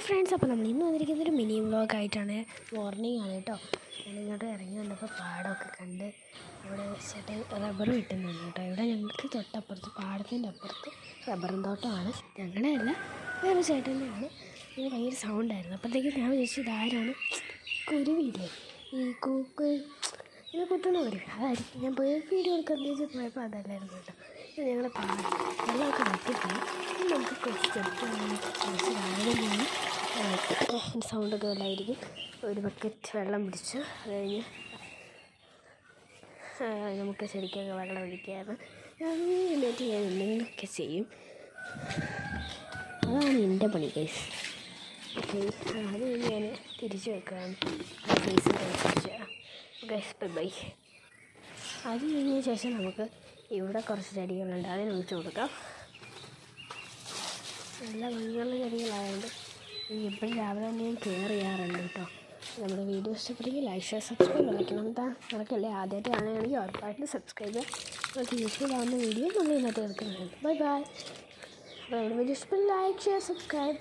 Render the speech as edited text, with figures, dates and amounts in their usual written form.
Friends, അപ്പോൾ നമ്മൾ ഇന്ന് വന്നിരിക്കുന്നൊരു മിനി വ്ളോഗായിട്ടാണ്. മോർണിംഗ് ആണ് കേട്ടോ. ഞാനിങ്ങോട്ട് ഇറങ്ങി വന്നപ്പോൾ പാടമൊക്കെ കണ്ട് അവിടെ ചേട്ടൻ റബ്ബർ വെട്ടുന്നുണ്ട് കേട്ടോ. ഇവിടെ ഞങ്ങൾക്ക് തൊട്ടപ്പുറത്ത് പാടത്തിൻ്റെ അപ്പുറത്ത് റബ്ബറും തോട്ടമാണ്. ഞങ്ങളുടെ അല്ല, വേറെ ചേട്ടൻ്റെയാണ്. ഇത് ഭയങ്കര സൗണ്ടായിരുന്നു. അപ്പോഴത്തേക്കും ഞാൻ വിചാരിച്ചു ഇതാരാണ്, കുരുവിയില്ലേ ഈ കൂക്ക് ഇത് കുത്തുന്ന കുരുവി, അതായിരിക്കും. ഞാൻ പോയി വീഡിയോ എടുക്കാൻ ഉദ്ദേശിച്ച് പോയപ്പോൾ അതല്ലായിരുന്നു കേട്ടോ. ഞങ്ങളുടെ പാടം വെള്ളമൊക്കെ വറ്റിപ്പോയി. നമുക്ക് കുറച്ച് കുറച്ച് രാവിലെ നിന്ന് സൗണ്ടൊക്കെ വല്ലായിരിക്കും. ഒരു ബക്കറ്റ് വെള്ളം പിടിച്ചു. അത് കഴിഞ്ഞ് നമുക്ക് ശരിക്കൊക്കെ വെള്ളം ഒഴിക്കാറ്. എന്നിട്ട് ഞാൻ എന്തെങ്കിലുമൊക്കെ ചെയ്യും. അതാണ് എൻ്റെ പണി ഗൈസ്. ഓക്കെ, അത് കഴിഞ്ഞ് ഞാൻ തിരിച്ചു വെക്കുകയാണ്. ഫേസ് കഴിച്ച് ഗൈസ് ബൈ. അത് കഴിഞ്ഞ ശേഷം നമുക്ക് ഇവിടെ കുറച്ച് ചെടികളുണ്ട്, അതിനൊഴിച്ച് കൊടുക്കാം. നല്ല ഭംഗിയുള്ള ചെടികളായതുകൊണ്ട് എപ്പോഴും രാവിലെ തന്നെ ഞാൻ കെയർ ചെയ്യാറുണ്ട് കേട്ടോ. നമ്മുടെ വീഡിയോ ഇഷ്ടപ്പെട്ടെങ്കിൽ ലൈക്ക്, ഷെയർ, സബ്സ്ക്രൈബ് കളിക്കണം. എന്താ നടക്കല്ലേ? ആദ്യമായിട്ട് കാണുകയാണെങ്കിൽ ഉറപ്പായിട്ട് സബ്സ്ക്രൈബ് ചെയ്യുക. നമുക്ക് യൂസ്ഫുൾ ആവുന്ന വീഡിയോ നമ്മൾ ഇന്നത്തെ എടുക്കുന്നുണ്ട്. Bye bye. അപ്പോൾ നമ്മുടെ വീഡിയോ ഇഷ്ടപ്പെട്ടെങ്കിൽ ലൈക്ക്, ഷെയർ, സബ്സ്ക്രൈബ്.